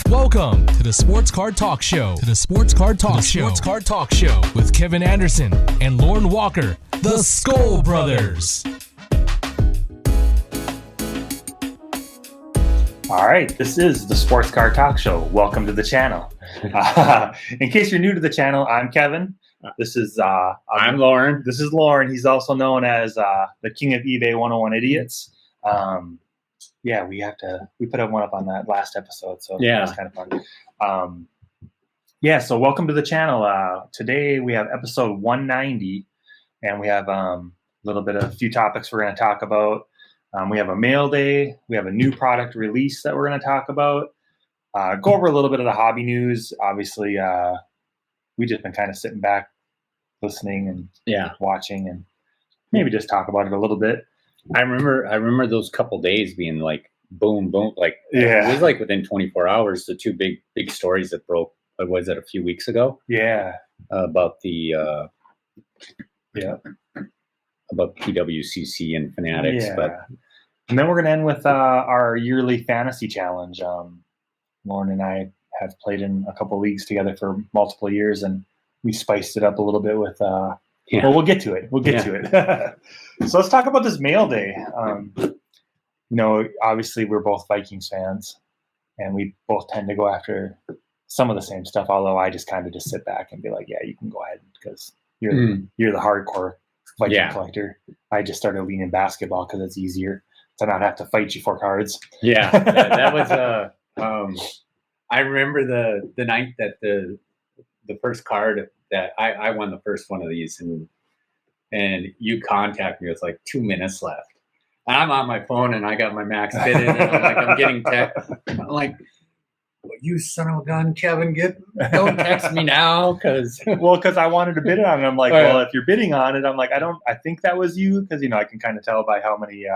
Welcome to the Sports Card Talk Show. Sports Card Talk Show with Kevin Anderson and Lauren Walker, the SkoL Brothers. All right, this is the Sports Card Talk Show. Welcome to the channel. In case you're new to the channel, I'm Kevin. This is I'm Lauren. This is Lauren. He's also known as the King of eBay 101 Idiots. Yeah, we put one up on that last episode, so yeah, it's kind of fun. So welcome to the channel. Today we have episode 190, and we have a few topics we're going to talk about. We have a mail day. We have a new product release that we're going to talk about. Go over a little bit of the hobby news. Obviously, we just been kind of sitting back, listening and watching, and maybe just talk about it a little bit. I remember those couple days being like boom, boom, like yeah. It was like within 24 hours, the two big stories that broke. What was it, a few weeks ago? Yeah, about the about PWCC and Fanatics. Yeah. And then we're gonna end with our yearly fantasy challenge. Lauren and I have played in a couple leagues together for multiple years, and we spiced it up a little bit with. Well, we'll get to it. To it. So let's talk about this mail day. Obviously we're both Vikings fans, and we both tend to go after some of the same stuff. Although I just kind of just sit back and be like, yeah, you can go ahead because you're the hardcore Viking collector. I just started leaning basketball because it's easier to not have to fight you for cards. Yeah, that was. I remember the night that the first card that I won the first one of these, and you contact me. It's like 2 minutes left. And I'm on my phone and I got my max bid in, and I'm getting text. I'm like, well, you son of a gun, Kevin, don't text me now because I wanted to bid on it. I'm like, well, if you're bidding on it, I'm like, I think that was you because I can kind of tell by how many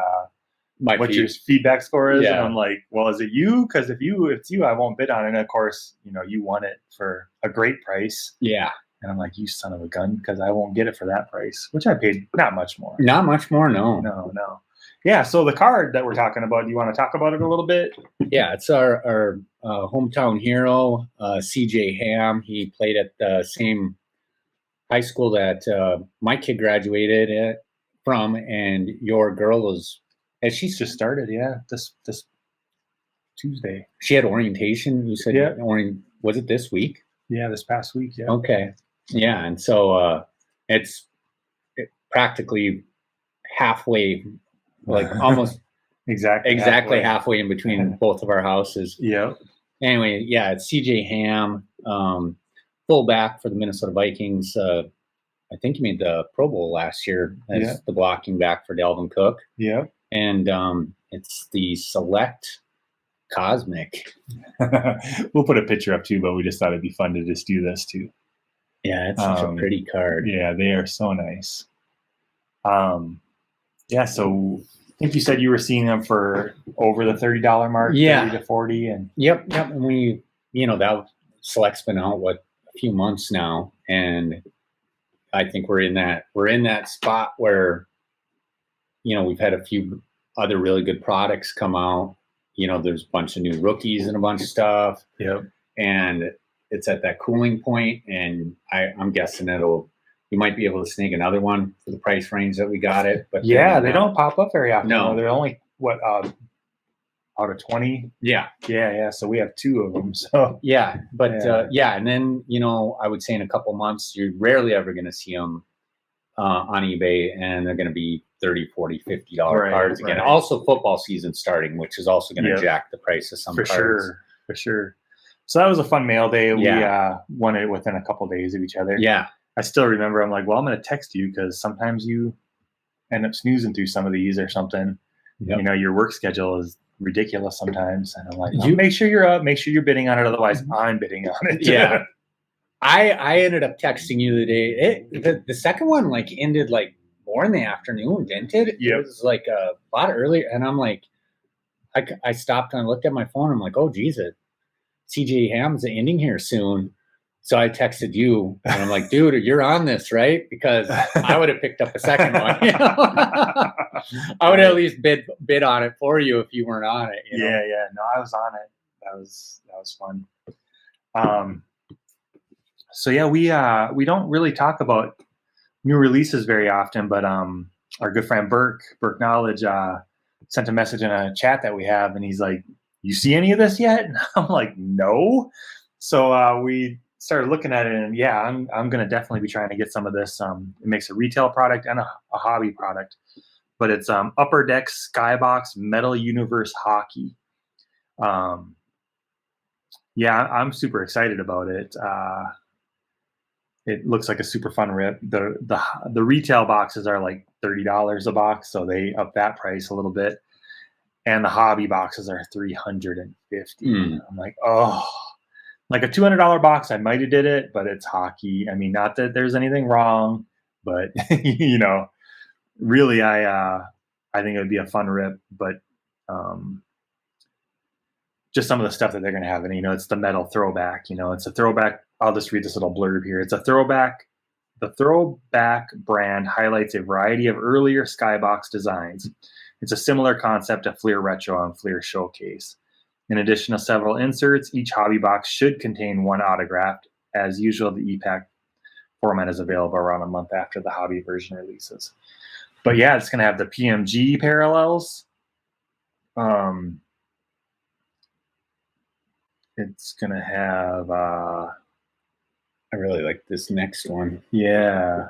your feedback score is. Yeah. And I'm like, well, is it you? Because if it's you, I won't bid on it. And of course, you won it for a great price. Yeah. And I'm like, you son of a gun, because I won't get it for that price, which I paid not much more. Not much more, no. No. Yeah, so the card that we're talking about, do you want to talk about it a little bit? Yeah, it's our hometown hero, CJ Ham. He played at the same high school that my kid graduated from, and your girl she's just started, this Tuesday. She had orientation, you said? Yeah. Was it this week? Yeah, this past week, yeah. Okay. Yeah, and so it's practically halfway, like almost exactly halfway in between both of our houses. Yeah. Anyway, yeah, it's CJ Ham, fullback for the Minnesota Vikings. I think he made the Pro Bowl last year as the blocking back for Dalvin Cook. Yeah. And it's the Select Cosmic. We'll put a picture up too, but we just thought it'd be fun to just do this too. Yeah, it's such a pretty card. Yeah, they are so nice. So I think you said you were seeing them for over the $30 mark, 30 to 40, and yep. And we, that Select's been out a few months now, and I think we're in that spot where, we've had a few other really good products come out. There's a bunch of new rookies and a bunch of stuff. Yep. And it's at that cooling point, and I'm guessing you might be able to snag another one for the price range that we got it. But they don't pop up very often. No, they're only out of 20. Yeah. So we have 2 of them. So and then I would say in a couple months you're rarely ever going to see them on eBay, and they're going to be $30, $40, $50 cards again. Right. Also, football season starting, which is also going to jack the price of some cards. For sure. So that was a fun mail day. Yeah. We won it within a couple days of each other. Yeah. I still remember. I'm like, well, I'm going to text you because sometimes you end up snoozing through some of these or something. Yep. Your work schedule is ridiculous sometimes, and I'm like, make sure you're up. Make sure you're bidding on it. Otherwise, I'm bidding on it. Yeah. I ended up texting you the day. The second one ended more in the afternoon, didn't it? Yep. It was a lot earlier, and I'm like, I stopped and I looked at my phone. I'm like, oh, geez, CJ Ham's ending here soon. So I texted you, and I'm like, dude, you're on this, right? Because I would have picked up a second one. I would have at least bid on it for you if you weren't on it. Yeah. No, I was on it. That was was fun. So yeah, we don't really talk about new releases very often, but our good friend Burke Knowledge sent a message in a chat that we have, and he's like, "You see any of this yet?" And I'm like, "No." So we started looking at it, and yeah, I'm gonna definitely be trying to get some of this. It makes a retail product and a hobby product, but it's Upper Deck SkyBox Metal Universe Hockey. Yeah, I'm super excited about it. It looks like a super fun rip. The retail boxes are like $30 a box, so they up that price a little bit. And the hobby boxes are $350. I'm like, oh, like a $200 box, I might have did it, but it's hockey. I mean, not that there's anything wrong, but you know, really, I think it would be a fun rip. But just some of the stuff that they're going to have, and you know, it's the metal throwback. You know, it's a throwback. I'll just read this little blurb here. It's a throwback. The throwback brand highlights a variety of earlier SkyBox designs. It's a similar concept to Fleer Retro and Fleer Showcase. In addition to several inserts, each hobby box should contain one autograph. As usual, the e-pack format is available around a month after the hobby version releases. But yeah, it's going to have the PMG parallels. It's going to have... I really like this next one. Yeah,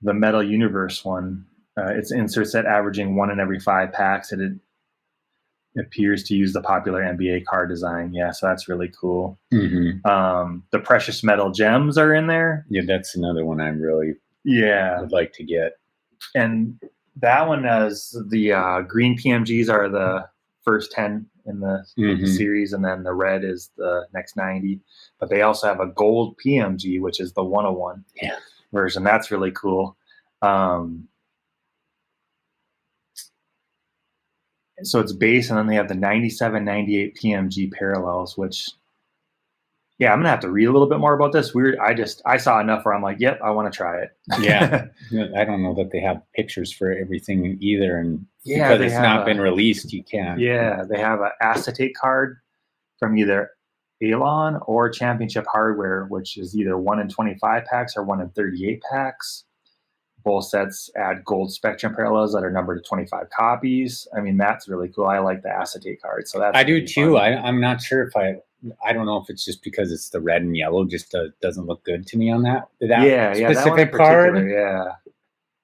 the Metal Universe one. It's insert set averaging 1 in every 5 packs, and it appears to use the popular NBA card design. Yeah, so that's really cool. Mm-hmm. The precious metal gems are in there. Yeah, that's another one I really would like to get. And that one has the green PMGs are the first 10 in the series, and then the red is the next 90. But they also have a gold PMG, which is the 101 version. That's really cool. So it's base, and then they have the 97, 98 PMG parallels, which, yeah, I'm going to have to read a little bit more about this. I saw enough where I'm like, yep, I want to try it. Yeah. I don't know that they have pictures for everything either. And because it's not been released, you can't. Yeah, they have an acetate card from either Alon or Championship Hardware, which is either 1 in 25 packs or 1 in 38 packs. Both sets add gold Spectrum parallels that are numbered to 25 copies. I mean, that's really cool. I like the acetate card. So that's I do too. I'm not sure if I don't know if it's just because it's the red and yellow, just doesn't look good to me on that specific card. Yeah.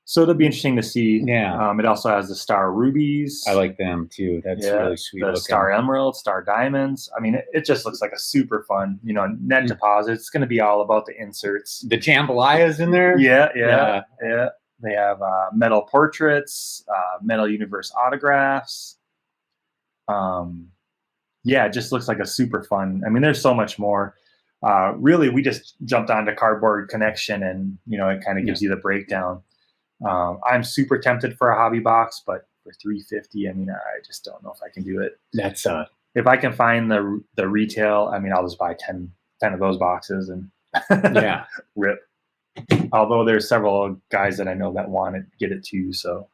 So it'll be interesting to see. Yeah. It also has the Star Rubies. I like them too. That's really sweet. The Star Emerald, Star Diamonds. I mean, it just looks like a super fun, net deposit. It's going to be all about the inserts. The Jambalayas in there. Yeah. They have metal portraits, Metal Universe autographs. It just looks like a super fun. I mean, there's so much more. Really, we just jumped onto Cardboard Connection, and it kind of gives you the breakdown. I'm super tempted for a hobby box, but for $350, I mean, I just don't know if I can do it. That's if I can find the retail, I mean, I'll just buy 10 of those boxes and rip. Although there's several guys that I know that want to get it too, so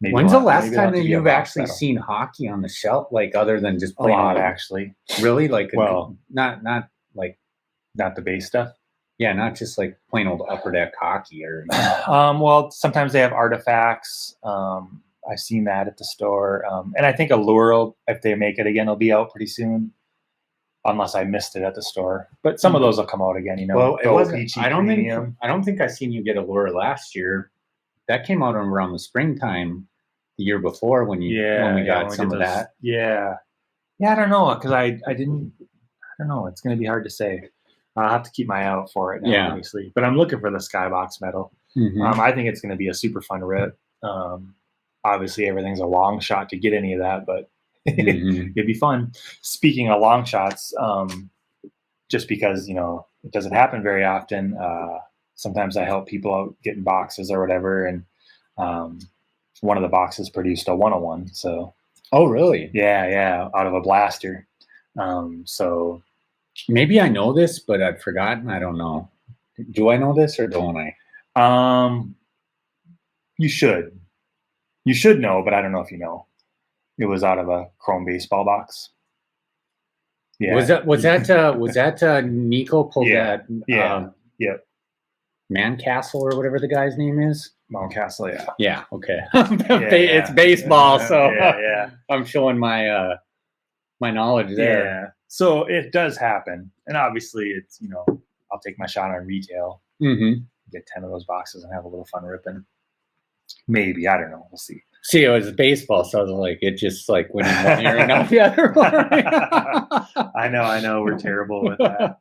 maybe. When's the last time that you've actually seen hockey on the shelf, like other than just playing? A lot, actually. Really, like not the base stuff. Yeah, not just like plain old Upper Deck hockey or. Well, sometimes they have artifacts. I've seen that at the store, and I think Allure, if they make it again, will be out pretty soon. Unless I missed it at the store, but some of those will come out again. Well, it wasn't. I don't think I seen you get Allure last year. That came out around the springtime, the year before when we got some of that. Yeah. I don't know because I didn't. I don't know. It's going to be hard to say. I'll have to keep my eye out for it now, obviously. But I'm looking for the SkyBox metal. I think it's going to be a super fun rip. Obviously, everything's a long shot to get any of that, but it'd be fun. Speaking of long shots, just because, it doesn't happen very often, sometimes I help people out getting boxes or whatever, and one of the boxes produced a 101. So. Oh, really? Yeah, out of a blaster. So. Maybe I know this, but I've forgotten. I don't know. Do I know this or don't I? You should. You should know, but I don't know if you know. It was out of a chrome baseball box. Yeah. Was that Nico pulled that? Yep. Man Castle or whatever the guy's name is. Mount Castle. Yeah. Yeah. Okay. Yeah. It's baseball, so yeah. I'm showing my my knowledge there. Yeah. So it does happen, and obviously, it's I'll take my shot on retail. Mm-hmm. Get 10 of those boxes and have a little fun ripping. Maybe, I don't know. We'll see. See, it was baseball, so I was like, it just like when you one ear and out the other one. I know. We're terrible with that.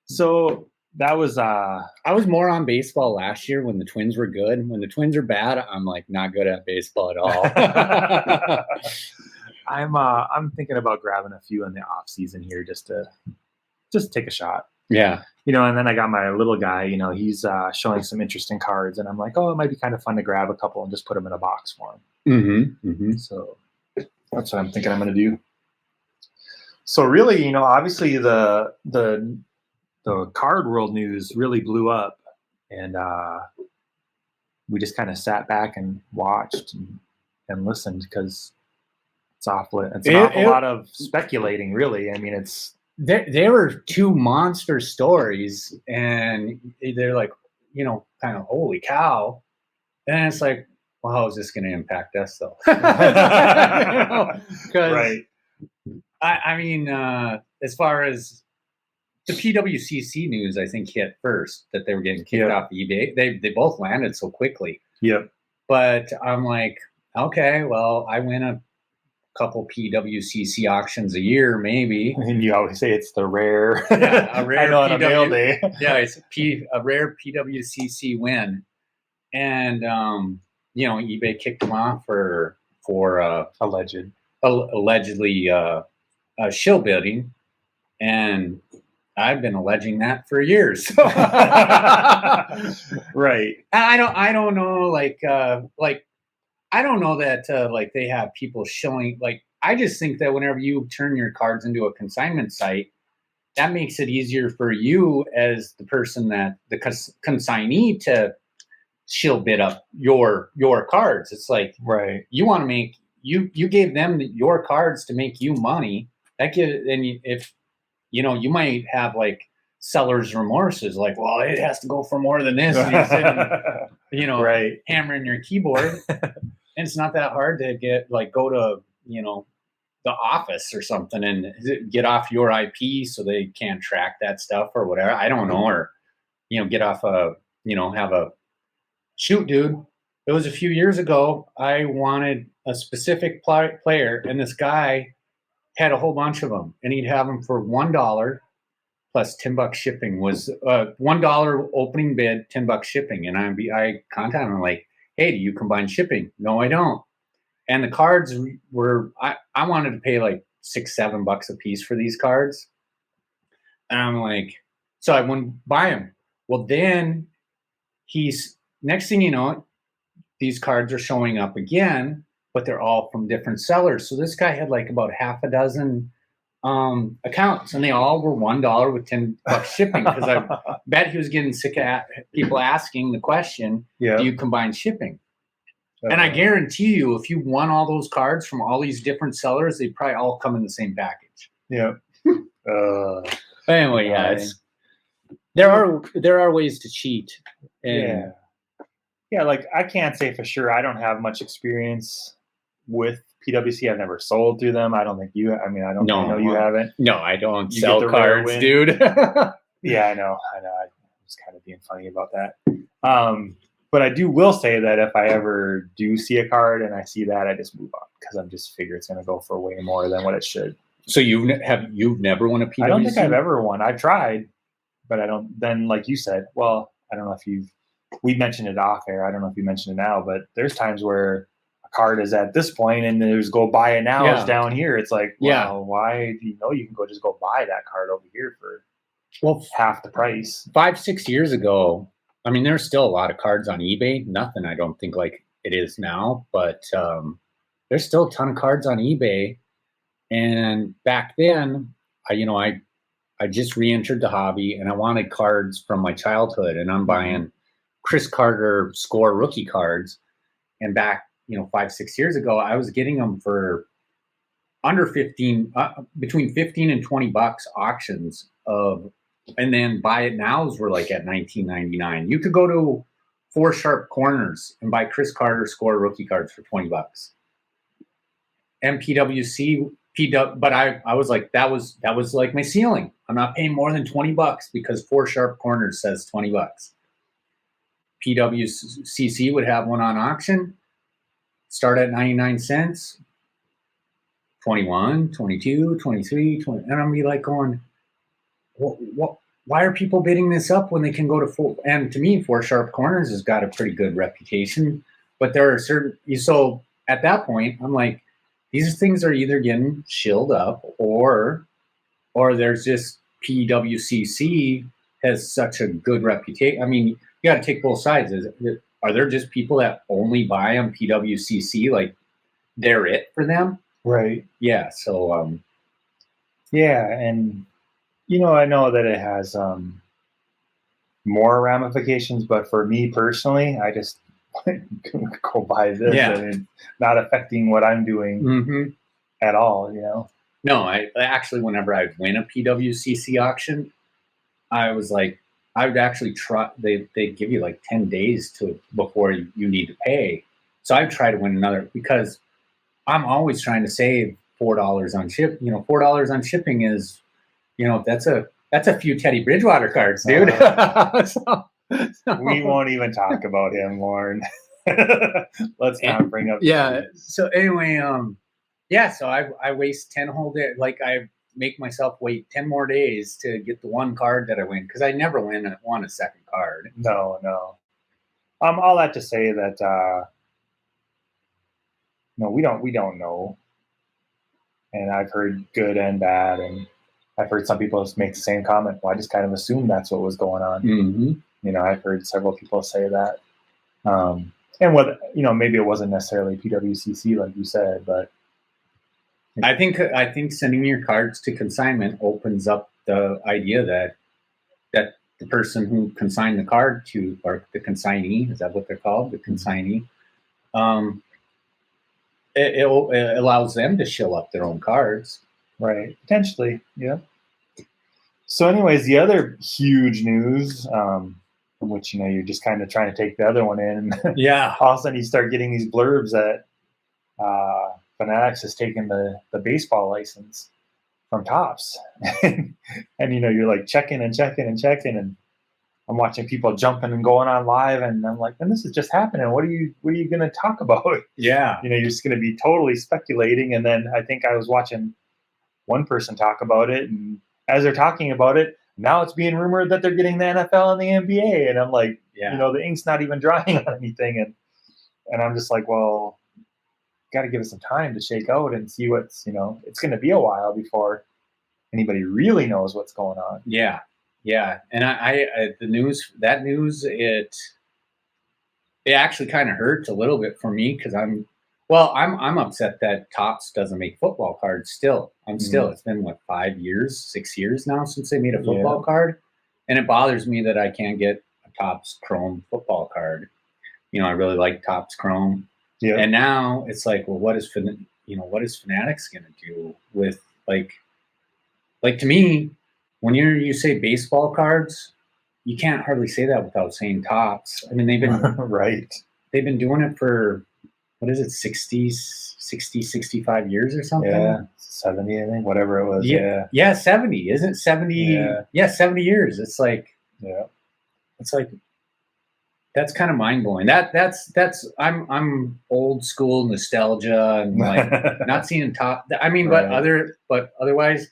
So that was I was more on baseball last year when the Twins were good. When the Twins are bad, I'm like not good at baseball at all. I'm thinking about grabbing a few in the off season here just to take a shot. Yeah. And then I got my little guy, he's showing some interesting cards, and I'm like, oh, it might be kind of fun to grab a couple and just put them in a box for him. Mm-hmm. Mm-hmm. So that's what I'm thinking I'm going to do. So really, obviously the card world news really blew up, and we just kind of sat back and watched and listened because it's an awful lot of speculating, really. I mean, There were two monster stories, and they're like, kind of holy cow. And it's like, well, how is this going to impact us, though? Right. I mean, as far as the PWCC news, I think hit first that they were getting kicked off eBay. They both landed so quickly. Yep. But I'm like, okay, well, I win a couple PWCC auctions a year, maybe. And you always say it's the rare. Yeah, a rare I know on a mail day. Yeah, it's a rare PWCC win, and eBay kicked them off for allegedly shill bidding, and I've been alleging that for years. Right. I don't know, I don't know that they have people showing, I just think that whenever you turn your cards into a consignment site, that makes it easier for you as the person that the consignee to shill bid up your cards. It's like, right. You want to make you gave them your cards to make you money. That if you might have seller's remorses, like, well, it has to go for more than this. And you're sitting, right, hammering your keyboard. And it's not that hard to go to, the office or something and get off your IP so they can't track that stuff or whatever. I don't know. Or, get off have a shoot, dude. It was a few years ago. I wanted a specific player, and this guy had a whole bunch of them, and he'd have them for $1 plus $10 shipping. Was $1 opening bid, $10 shipping. And I contacted him like, hey, do you combine shipping? No, I don't. And the cards were, I wanted to pay like $6-7 a piece for these cards. And I'm like, so I wouldn't buy them. Well, then next thing you know, these cards are showing up again, but they're all from different sellers. So this guy had like about half a dozen accounts, and they all were $1 with $10 shipping, because I bet he was getting sick of people asking the question, do you combine shipping? And I guarantee you, if you won all those cards from all these different sellers, they'd probably all come in the same package. Yeah. Anyway, yeah, there are ways to cheat. And yeah, like I can't say for sure. I don't have much experience with PWC. I've never sold through them. I don't think you. I mean, I know you haven't. No, I don't sell cards, dude. Yeah, I know. I was kind of being funny about that. But I will say that if I ever do see a card and I see that, I just move on, because I'm just figure it's going to go for way more than what it should. So you've never won a PWC? I don't think I've ever won. I've tried, but I don't. Then, like you said, well, I don't know if we mentioned it off air. I don't know if you mentioned it now, but there's times where a card is at this point and there's go buy it now. It's down here. It's like, well, why do you can just go buy that card over here for half the price? 5-6 years ago, I mean, there's still a lot of cards on eBay. Nothing, I don't think, like it is now, but there's still a ton of cards on eBay. And back then, I just re-entered the hobby, and I wanted cards from my childhood, and I'm buying Chris Carter SkoL rookie cards. And back, 5-6 years ago, I was getting them for under 15, between 15 and $20 auctions of, and then buy it nows were like at $19.99. You could go to 4 Sharp Corners and buy Chris Carter SkoL rookie cards for $20. And but I was like, that was like my ceiling. I'm not paying more than $20 because 4 Sharp Corners says $20. PWCC would have one on auction, start at 99 cents, 21, 22, 23, 20, and I'm be like going, what? Why are people bidding this up when they can go to 4? And to me, 4 Sharp Corners has got a pretty good reputation, but there are certain, so at that point, I'm like, these things are either getting shilled up or there's just PWCC has such a good reputation. I mean, you got to take both sides. Are there just people that only buy on PWCC, like they're it for them? Right. Yeah. So, yeah. And, I know that it has more ramifications, but for me personally, I just go buy this and it's not affecting what I'm doing at all, No, I actually, whenever I win a PWCC auction, I was like, I would actually try. They give you like 10 days before you need to pay. So I'd try to win another because I'm always trying to save $4 on ship. $4 on shipping is, that's a few Teddy Bridgewater cards, dude. We won't even talk about him, Lauren. Let's not bring up. Yeah. So anyway, so I waste 10 whole days. Like I make myself wait 10 more days to get the one card that I win because I never won a second card. No. All that to say that no, we don't know. And I've heard good and bad, and I've heard some people make the same comment. Well, I just kind of assumed that's what was going on. Mm-hmm. I've heard several people say that. And what maybe it wasn't necessarily PWCC like you said, but I think sending your cards to consignment opens up the idea that the person who consigned the card to, or the consignee, is that what they're called? The consignee. It allows them to shill up their own cards. Right. Potentially. Yeah. So anyways, the other huge news, from which, you're just kind of trying to take the other one in. Yeah. All of a sudden you start getting these blurbs that Fanatics has taken the baseball license from Topps. And you're like checking, and I'm watching people jumping and going on live, and I'm like, man, this is just happening. What are you going to talk about? Yeah. You're just going to be totally speculating. And then I think I was watching one person talk about it, and as they're talking about it, now it's being rumored that they're getting the NFL and the NBA. And I'm like, the ink's not even drying on anything. And I'm just like, well, got to give it some time to shake out and see what's, it's going to be a while before anybody really knows what's going on. Yeah. Yeah. And the news, it actually kind of hurts a little bit for me because I'm upset that Topps doesn't make football cards still. It's been 6 years now since they made a football card. And it bothers me that I can't get a Topps Chrome football card. I really like Topps Chrome. Yeah. And now it's like, well, what is Fanatics going to do with like to me, when you say baseball cards, you can't hardly say that without saying Topps. I mean, they've been right. They've been doing it for, what is it, 60, 65 years or something? Yeah, 70, I think, whatever it was. Yeah, 70. Isn't it 70? Yeah, 70 years. It's like, that's kind of mind blowing. That's I'm old school nostalgia and like not seeing top. I mean, right. but otherwise,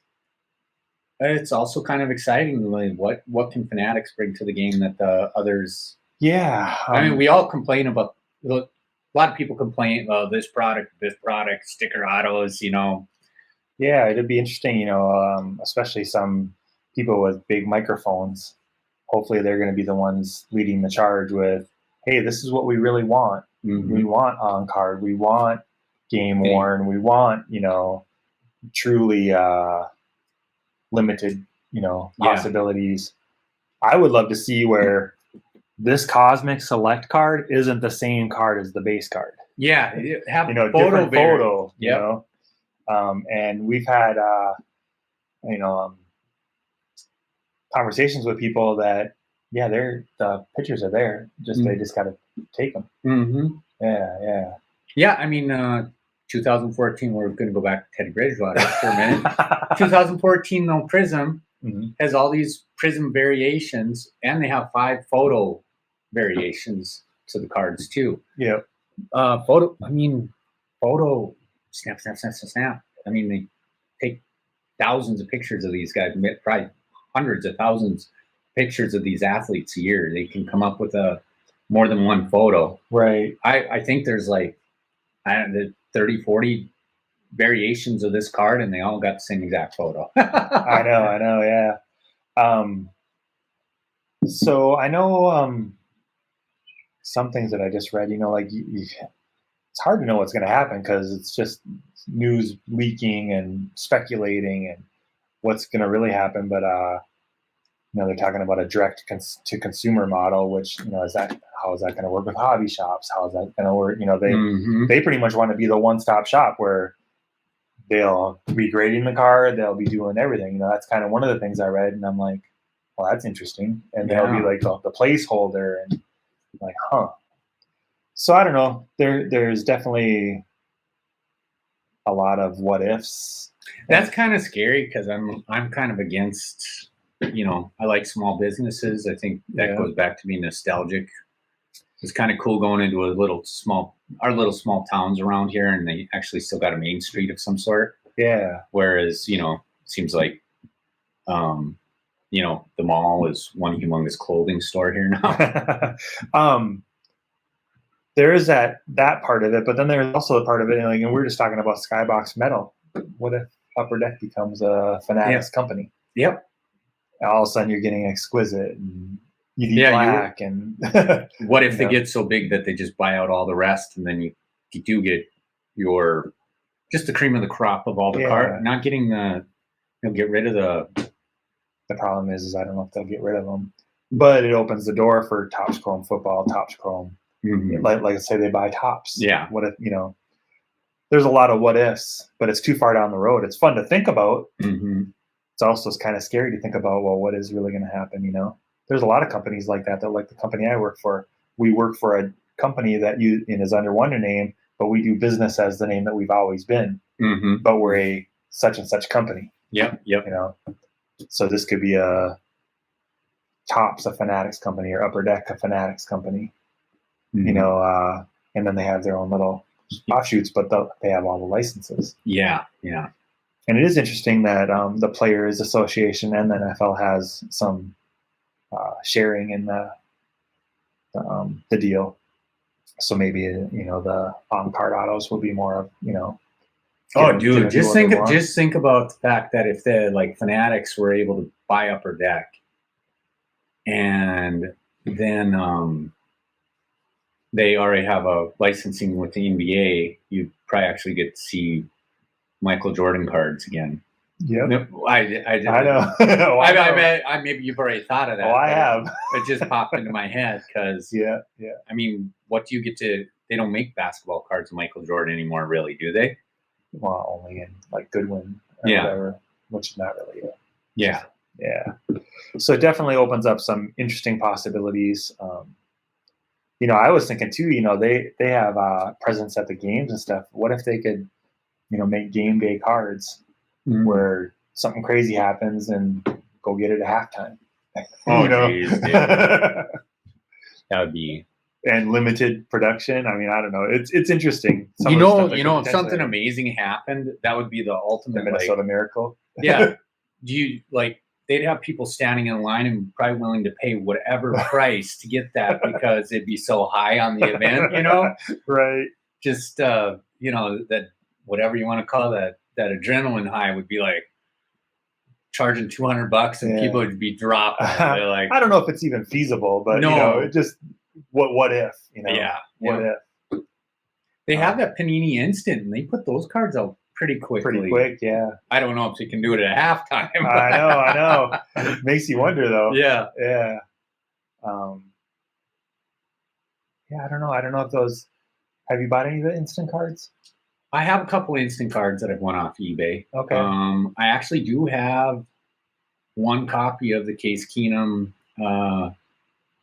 it's also kind of exciting. Like, what can Fanatics bring to the game that the others? Yeah, I mean, we all complain about. A lot of people complain about this product, sticker autos. Yeah, it'd be interesting. Especially some people with big microphones. Hopefully they're going to be the ones leading the charge with, hey, this is what we really want. Mm-hmm. We want on card. We want game worn. We want, truly limited, possibilities. I would love to see where this Cosmic Select card isn't the same card as the base card. Yeah. Have different photo, And we've had, conversations with people that, yeah, the pictures are there. They just got to take them. Mm-hmm. Yeah. Yeah, I mean, 2014, we're going to go back to Teddy Bridgewater for a minute. 2014, though, Prism has all these Prism variations, and they have 5 photo variations to the cards, too. Yeah. Photo, snap. I mean, they take thousands of pictures of these guys, probably hundreds of thousands of pictures of these athletes a year. They can come up with more than one photo. Right. I think there's like, the 30, 40 variations of this card, and they all got the same exact photo. I know, yeah. So I know some things that I just read, like it's hard to know what's going to happen because it's just news leaking and speculating and what's going to really happen. But, they're talking about a direct to consumer model, which, how is that going to work with hobby shops? How is that going to work? They pretty much want to be the one-stop shop where they'll be grading the card. They'll be doing everything. That's kind of one of the things I read. And I'm like, well, that's interesting. And they'll be like the placeholder and like, huh. So I don't know. There's definitely a lot of what ifs. That's kind of scary because I'm kind of against, I like small businesses. I think that goes back to being nostalgic. It's kind of cool going into our little small towns around here, and they actually still got a main street of some sort. Yeah. Whereas, it seems like, the mall is one humongous clothing store here now. There is that part of it, but then there's also a part of it, and we were just talking about SkyBox metal. What if Upper Deck becomes a Fanatics company? Yep. All of a sudden, you're getting exquisite and UV black, and what if they get so big that they just buy out all the rest, and then you do get your just the cream of the crop of all the card, not getting get rid of the. The problem is I don't know if they'll get rid of them, but it opens the door for Topps Chrome football, Topps Chrome. Mm-hmm. Like say they buy Topps. Yeah. What if there's a lot of what ifs, but it's too far down the road. It's fun to think about. Mm-hmm. It's also kind of scary to think about. Well, what is really going to happen? There's a lot of companies like that. Like the company I work for. We work for a company that is under one name, but we do business as the name that we've always been. Mm-hmm. But we're a such and such company. Yep. So this could be a Topps, a Fanatics company, or Upper Deck, a Fanatics company. Mm-hmm. And then they have their own little offshoots, but they have all the licenses. Yeah. And it is interesting that the Players Association and the NFL has some sharing in the deal. So maybe the on-card autos will be more of just think about the fact that if the Fanatics were able to buy Upper Deck, and then they already have a licensing with the NBA, you probably actually get to see Michael Jordan cards again. Yeah, I know. I maybe you've already thought of that. Oh, I have. It just popped into my head because yeah. I mean, what do you get to? They don't make basketball cards of Michael Jordan anymore, really, do they? Well, only in Goodwin or whatever, which is not really it. Yeah. So it definitely opens up some interesting possibilities. I was thinking too. They have presence at the games and stuff. What if they could, make game day cards where something crazy happens and go get it at halftime? Geez, that would be. And limited production. I mean, I don't know. It's interesting. If something amazing happened, that would be the ultimate Minnesota miracle. Yeah. Do you they'd have people standing in line and probably willing to pay whatever price to get that because it'd be so high on the event, Right. Just that whatever you want to call that adrenaline high would be like charging $200 and people would be dropping. They're like, I don't know if it's even feasible, but it just what if, what if they have that Panini Instant and they put those cards out pretty quick, yeah. I don't know if they can do it at halftime. I know. It makes you wonder, though. Yeah. I don't know. I don't know if those. Have you bought any of the instant cards? I have a couple instant cards that I've won off eBay. Okay. I actually do have one copy of the Case Keenum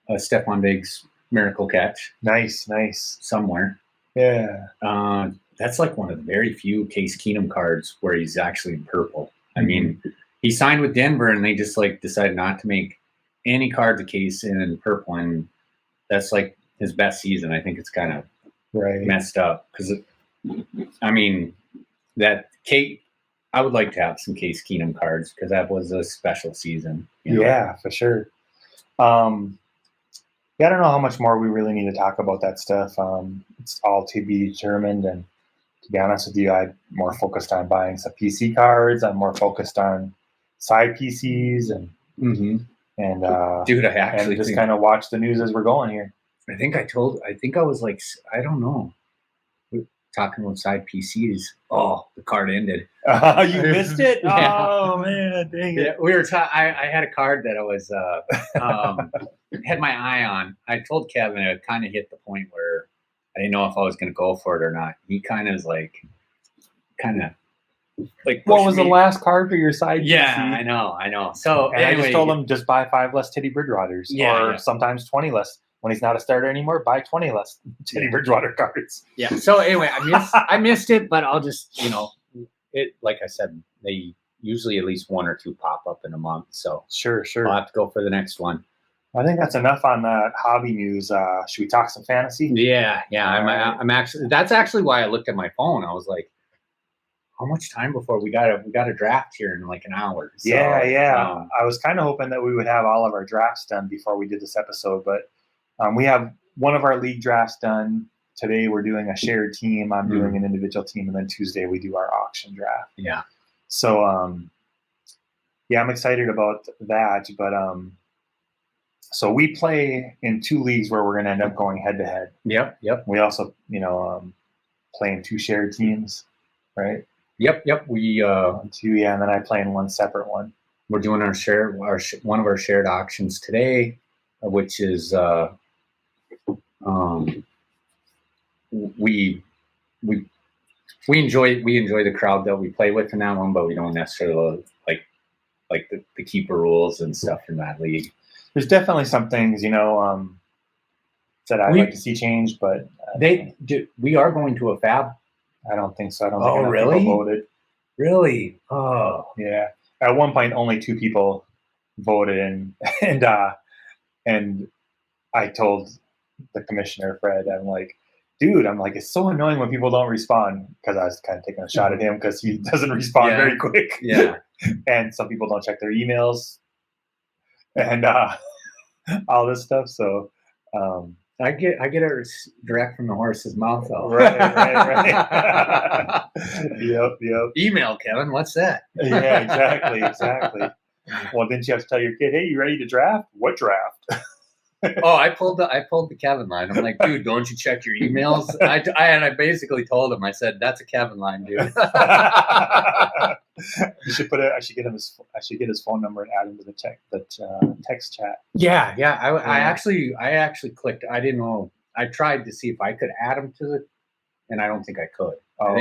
Stephon Diggs Miracle Catch Nice. somewhere. Yeah. That's like one of the very few Case Keenum cards where he's actually in purple. I mean, he signed with Denver and they just like decided not to make any cards of Case in purple, and that's like his best season. I think it's kind of messed up because, I mean, that Kate. I would like to have some Case Keenum cards because that was a special season. Yeah, for sure. I don't know how much more we really need to talk about that stuff. It's all to be determined. And to be honest with you, I'm more focused on buying some PC cards. I'm more focused on side PCs and dude, I actually just kind of watch the news as we're going here. I think I was like, I don't know, talking about side PCs. Oh, the card ended. You missed it? Yeah. Oh man, dang it! Yeah, we were. I had a card that I was had my eye on. I told Kevin it kind of hit the point where I didn't know if I was going to go for it or not. He kind of was like, what was the last card for your side? Yeah, PC? I know. So and anyway, I just told him just buy 5 less Teddy Bridgewaters, or sometimes 20 less. When he's not a starter anymore, buy 20 less Teddy Bridgewater cards. Yeah. So anyway, I missed it, but I'll just it. Like I said, they usually at least 1 or 2 pop up in a month. So sure. I'll have to go for the next one. I think that's enough on that hobby news. Should we talk some fantasy? Yeah. I'm actually. That's actually why I looked at my phone. I was like, how much time before we got a draft here in like an hour? So, yeah. I was kind of hoping that we would have all of our drafts done before we did this episode, but we have one of our league drafts done today. We're doing a shared team. I'm doing an individual team, and then Tuesday we do our auction draft. Yeah. So I'm excited about that. But so we play in 2 leagues where we're going to end up going head to head. Yep. We also play in 2 shared teams, right? Yep. We 2, and then I play in 1 separate one. We're doing one of our shared auctions today, which is we enjoy the crowd that we play with in that one, but we don't necessarily like the keeper rules and stuff in that league. There's definitely some things that I'd like to see changed, but we are going to a fab. I don't think so. I don't think enough really? people voted. Really? Oh, yeah. At one point, only 2 people voted, and I told the commissioner, Fred, I'm like, dude, it's so annoying when people don't respond, because I was kind of taking a shot at him because he doesn't respond very quick. Yeah. And some people don't check their emails and all this stuff. So I get it direct from the horse's mouth, though. Right. Yep. Email, Kevin. What's that? Yeah, exactly. Well, didn't you have to tell your kid, hey, you ready to draft? What draft? Oh, I pulled the Kevin line. I'm like, dude, don't you check your emails? I basically told him, I said, that's a Kevin line, dude. You should I should get his phone number and add him to the text chat. Yeah. I actually clicked. I didn't know. I tried to see if I could add him to and I don't think I could. Oh,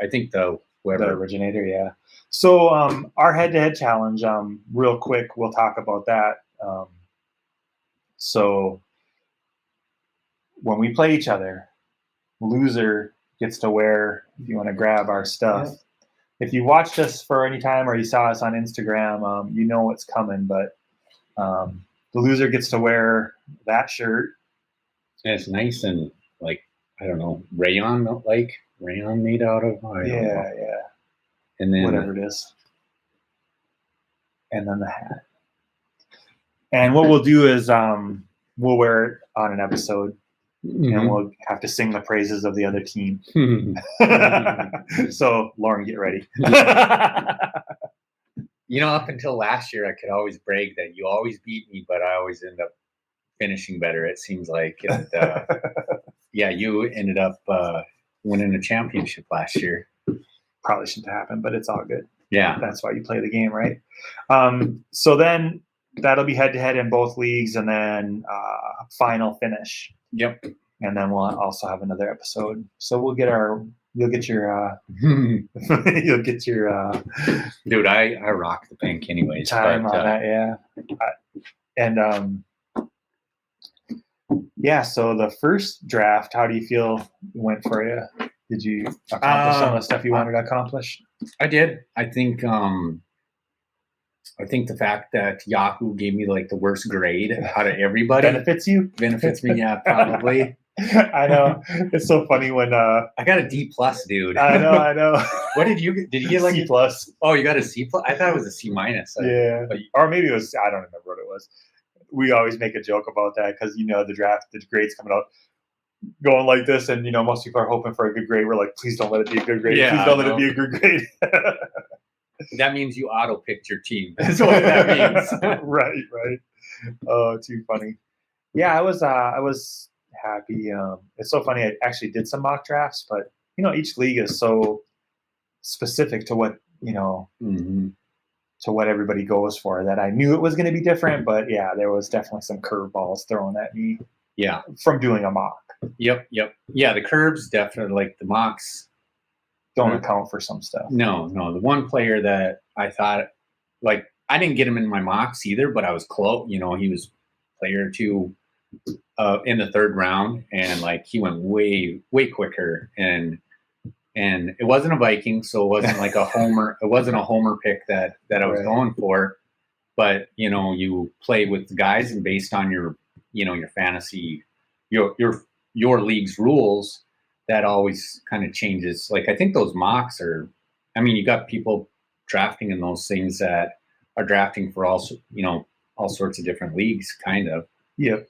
I think the originator. Yeah. So our head-to-head challenge. Real quick, we'll talk about that. So when we play each other, loser gets to wear, if you want to grab our stuff. Yeah. If you watched us for any time or you saw us on Instagram, you know what's coming, but the loser gets to wear that shirt. And it's nice and I don't know, rayon made out of, yeah. And then whatever it is. And then the hat. And what we'll do is we'll wear it on an episode, and we'll have to sing the praises of the other team. So, Lauren, get ready. Up until last year, I could always brag that you always beat me, but I always end up finishing better, it seems like. And, you ended up winning a championship last year. Probably shouldn't happen, but it's all good. Yeah. That's why you play the game, right? So then that'll be head-to-head in both leagues, and then final finish. Yep. And then we'll also have another episode. So we'll get our You'll get your you'll get your dude. I rock the pink anyways. time but, on that, yeah. And yeah. So the first draft, how do you feel went for you? Did you accomplish some of the stuff you wanted to accomplish? I did. I think the fact that Yahoo gave me like the worst grade out of everybody Benefits you? benefits me. Yeah, probably. I know. It's so funny when I got a D+, dude. I know. What did you get? Did you get like C plus? Oh, you got a C+? I thought it was a C-. Yeah. Or maybe it was, I don't remember what it was. We always make a joke about that because the draft, the grades coming out going like this, and most people are hoping for a good grade. We're like, please don't let it be a good grade. Yeah, please don't let it be a good grade. That means you auto picked your team. That's what that means. Right. Oh, too funny. Yeah, I was happy. It's so funny. I actually did some mock drafts, but each league is so specific to what Mm-hmm. to what everybody goes for that I knew it was going to be different. But yeah, there was definitely some curveballs thrown at me. Yeah, from doing a mock. Yep. Yeah, the curves definitely, like the mocks don't account for some stuff. No. The one player that I thought, like, I didn't get him in my mocks either, but I was close. He was player 2 in the third round, and like he went way quicker, and it wasn't a Viking, so it wasn't like a homer. It wasn't a homer pick that I was going for, but you play with the guys, and based on your your fantasy, your league's rules, that always kind of changes. Like, I think those mocks are, I mean, you got people drafting in those things that are drafting for all sorts of different leagues, kind of. Yep.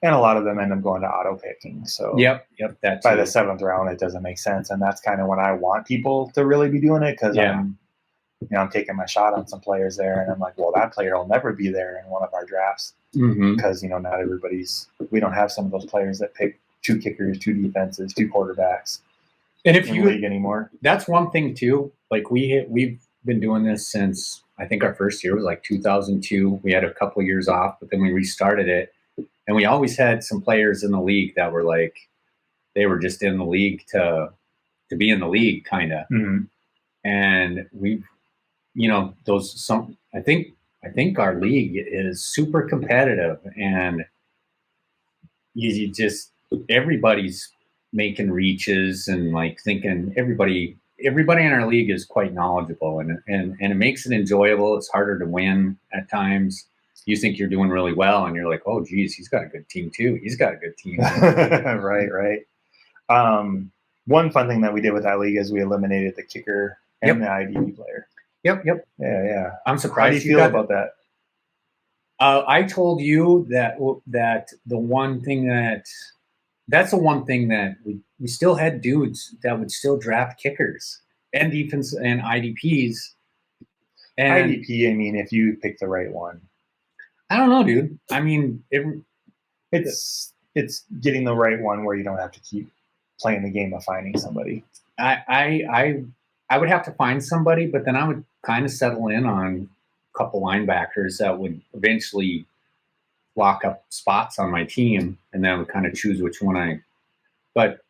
And a lot of them end up going to auto picking. So yep. That by the 7th round, it doesn't make sense. And that's kind of when I want people to really be doing it, because I'm taking my shot on some players there, and I'm like, well, that player will never be there in one of our drafts, because not everybody's. We don't have some of those players that pick 2 kickers, 2 defenses, 2 quarterbacks. And if you league anymore, that's one thing too. Like we've been doing this since I think our first year was like 2002. We had a couple of years off, but then we restarted it, and we always had some players in the league that were like, they were just in the league to be in the league, kind of. And we've. I think our league is super competitive, and you just, everybody's making reaches, and like thinking everybody in our league is quite knowledgeable, and it makes it enjoyable. It's harder to win at times. You think you're doing really well, and you're like, oh geez, he's got a good team too. He's got a good team. Right. One fun thing that we did with that league is we eliminated the kicker and the IDP player. Yep. Yeah. I'm surprised. How do you feel about that? I told you that the one thing that's the one thing that we still had dudes that would still draft kickers and defense and IDPs. And IDP, I mean, if you pick the right one. I don't know, dude. I mean, it's getting the right one where you don't have to keep playing the game of finding somebody. I would have to find somebody, but then I would kind of settle in on a couple linebackers that would eventually lock up spots on my team, and then I would kind of choose which one but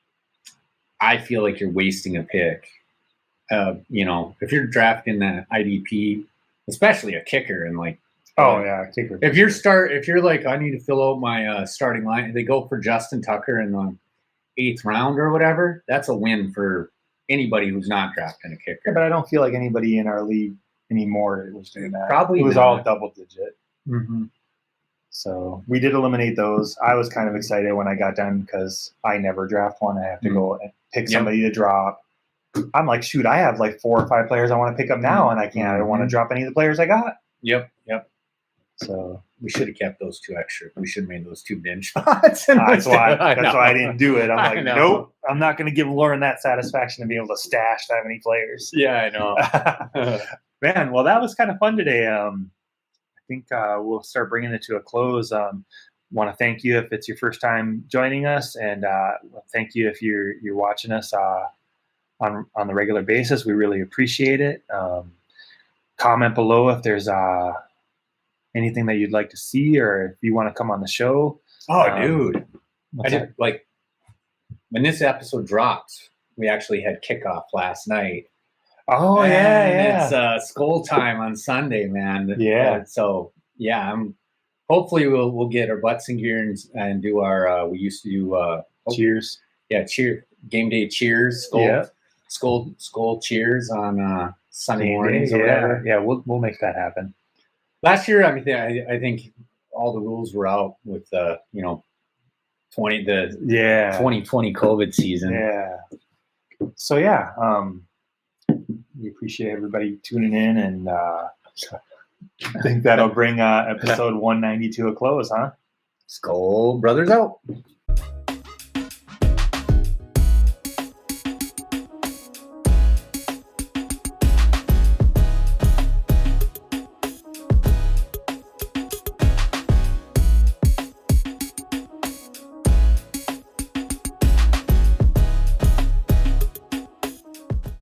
I feel like you're wasting a pick. If you're drafting that IDP, especially a kicker, and like, kicker. If you're like, I need to fill out my starting line, they go for Justin Tucker in the 8th round or whatever, that's a win for anybody who's not drafting a kicker. Yeah, but I don't feel like anybody in our league anymore was doing that. Probably it was not. all double digit. So we did eliminate those. I was kind of excited when I got done because I never draft one. I have to go and pick somebody to drop. I'm like, shoot, I have like 4 or 5 players I want to pick up now, and I can't. I don't want to drop any of the players I got. Yep. So we should have kept those 2 extra. We should have made those 2 bench spots. That's why I didn't do it. I'm like, nope, I'm not going to give Lauren that satisfaction to be able to stash that many players. Yeah, I know. Man, well, that was kind of fun today. I think we'll start bringing it to a close. Want to thank you if it's your first time joining us, and thank you if you're watching us on the regular basis. We really appreciate it. Comment below if there's anything that you'd like to see, or if you want to come on the show. Oh, dude. I did, like, when this episode drops, we actually had kickoff last night. Oh And it's SkoL time on Sunday, man. Yeah. So yeah, hopefully we'll get our butts in gear and do our. We used to do cheers. Yeah, game day cheers. SkoL, Yeah. SkoL cheers on Sunday Game mornings day, or whatever. Yeah, we'll make that happen. Last year, I think all the rules were out with the 2020 COVID season. Yeah. So yeah, we appreciate everybody tuning in, and I think that'll bring episode 190 to a close, huh? SkoL Brothers out.